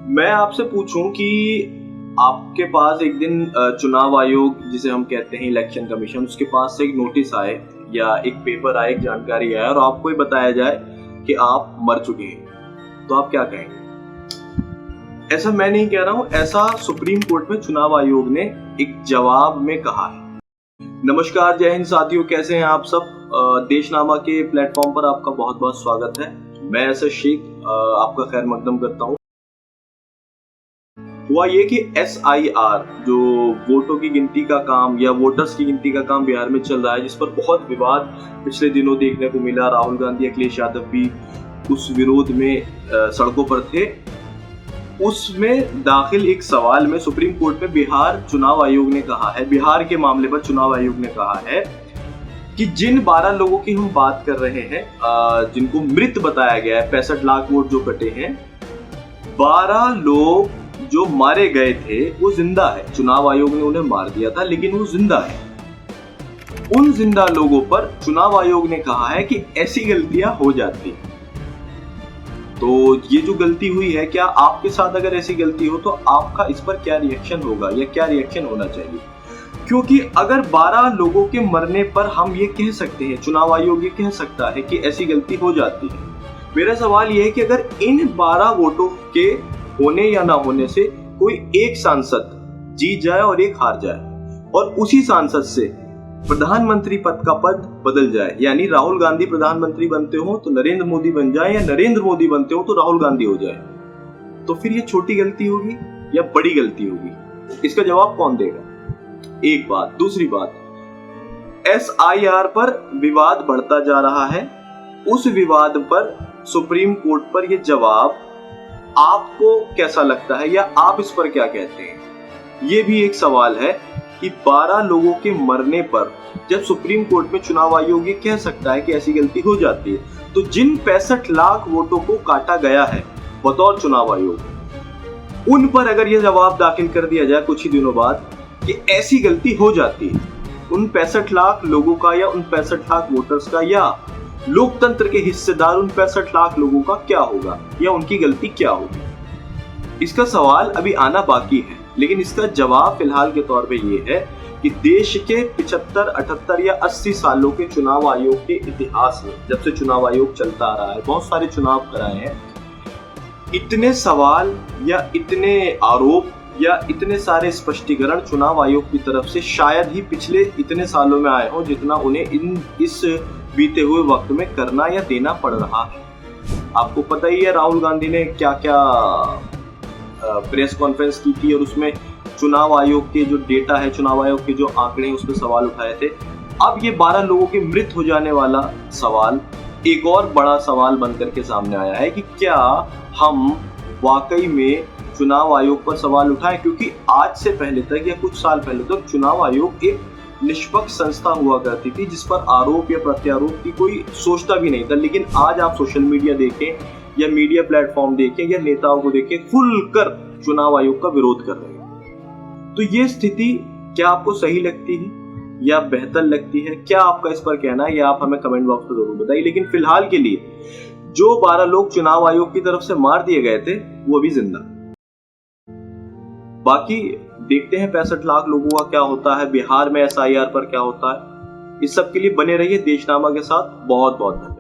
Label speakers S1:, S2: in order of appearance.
S1: मैं आपसे पूछूं कि आपके पास एक दिन चुनाव आयोग जिसे हम कहते हैं इलेक्शन कमीशन, उसके पास से एक नोटिस आए या एक पेपर आए, एक जानकारी आए और आपको ये बताया जाए कि आप मर चुके हैं, तो आप क्या कहेंगे? ऐसा मैं नहीं कह रहा हूं, ऐसा सुप्रीम कोर्ट में चुनाव आयोग ने एक जवाब में कहा है। नमस्कार, जय हिंद साथियों, कैसे हैं आप सब? देशनामा के प्लेटफॉर्म पर आपका बहुत बहुत स्वागत है। मैं ऐसा शेख आपका खैर मकदम करता हूं। हुआ ये कि SIR जो वोटों की गिनती का काम या वोटर्स की गिनती का काम बिहार में चल रहा है, जिस पर बहुत विवाद पिछले दिनों देखने को मिला। राहुल गांधी, अखिलेश यादव भी उस विरोध में सड़कों पर थे। उसमें दाखिल एक सवाल में सुप्रीम कोर्ट में बिहार चुनाव आयोग ने कहा है, बिहार के मामले पर चुनाव आयोग ने कहा है कि जिन 12 लोगों की हम बात कर रहे हैं, जिनको मृत बताया गया है, 65 लाख वोट जो कटे हैं, 12 लोग जो मारे गए थे वो जिंदा है। चुनाव आयोग ने उन्हें मार दिया था, लेकिन वो जिंदा है। उन जिंदा लोगों पर चुनाव आयोग ने कहा है कि ऐसी गलतियां हो जाती हैं। तो ये जो गलती हुई है, क्या आपके साथ अगर ऐसी गलती हो तो आपका इस पर क्या रिएक्शन होगा या क्या रिएक्शन होना चाहिए? क्योंकि अगर 12 लोगों के मरने पर हम ये कह सकते हैं, चुनाव आयोग ये कह सकता है कि ऐसी गलती हो जाती है, मेरा सवाल ये है कि अगर इन 12 वोटों के होने या ना होने से कोई एक सांसद जीत जाए और एक हार जाए और उसी सांसद से प्रधानमंत्री पद का पद बदल जाए, यानी राहुल गांधी प्रधानमंत्री बनते हो तो नरेंद्र मोदी बन जाए या नरेंद्र मोदी बनते हो तो राहुल गांधी हो जाए, तो फिर ये छोटी गलती होगी या बड़ी गलती होगी? इसका जवाब कौन देगा? एक बात। दूसरी बात, SIR पर विवाद बढ़ता जा रहा है। उस विवाद पर सुप्रीम कोर्ट पर यह जवाब आपको कैसा लगता है या आप इस पर क्या कहते हैं? यह भी एक सवाल है कि 12 लोगों के मरने पर जब सुप्रीम कोर्ट में चुनाव आयोग ये कह सकता है कि ऐसी गलती हो जाती है, तो जिन 65 लाख वोटों को काटा गया है बतौर चुनाव आयोग, उन पर अगर यह जवाब दाखिल कर दिया जाए कुछ ही दिनों बाद कि ऐसी गलती हो जाती है, उन 65 लाख लोगों का या उन 65 लाख वोटर्स का या लोकतंत्र के हिस्सेदार उन 65 लाख लोगों का क्या होगा या उनकी गलती क्या होगी? इसका सवाल अभी आना बाकी है, लेकिन इसका जवाब फिलहाल के तौर पे ये है कि देश के 75, 78 या 80 सालों के चुनाव आयोग के इतिहास में, जब से चुनाव आयोग चलता आ रहा है, बहुत सारे चुनाव कराए हैं, इतने सवाल या इतने आरोप या इतने सारे स्पष्टीकरण चुनाव आयोग की तरफ से शायद ही पिछले इतने सालों में आए हों जितना उन्हें इस बीते हुए वक्त में करना या देना पड़ रहा है। आपको पता ही है राहुल गांधी ने क्या क्या प्रेस कॉन्फ्रेंस की थी और उसमें चुनाव आयोग के जो डेटा है, चुनाव आयोग के जो आंकड़े हैं, उस पर सवाल उठाए थे। अब ये 12 लोगों के मृत हो जाने वाला सवाल एक और बड़ा सवाल बनकर के सामने आया है कि क्या हम वाकई में चुनाव आयोग पर सवाल उठाएं, क्योंकि आज से पहले तक या कुछ साल पहले तक चुनाव आयोग एक निष्पक्ष संस्था हुआ करती थी जिस पर आरोप या प्रत्यारोप की कोई सोचता भी नहीं था। लेकिन आज आप सोशल मीडिया देखें या मीडिया प्लेटफॉर्म देखें या नेताओं को देखें, खुलकर चुनाव आयोग का विरोध कर रहे हैं। तो ये स्थिति क्या आपको सही लगती है या बेहतर लगती है? क्या आपका इस पर कहना है या आप हमें कमेंट बॉक्स में जरूर बताइए। लेकिन फिलहाल के लिए जो 12 लोग चुनाव आयोग की तरफ से मार दिए गए थे वो अभी जिंदा। बाकी देखते हैं 65 लाख लोगों का क्या होता है, बिहार में SIR पर क्या होता है। इस सब के लिए बने रहिए देशनामा के साथ। बहुत बहुत धन्यवाद।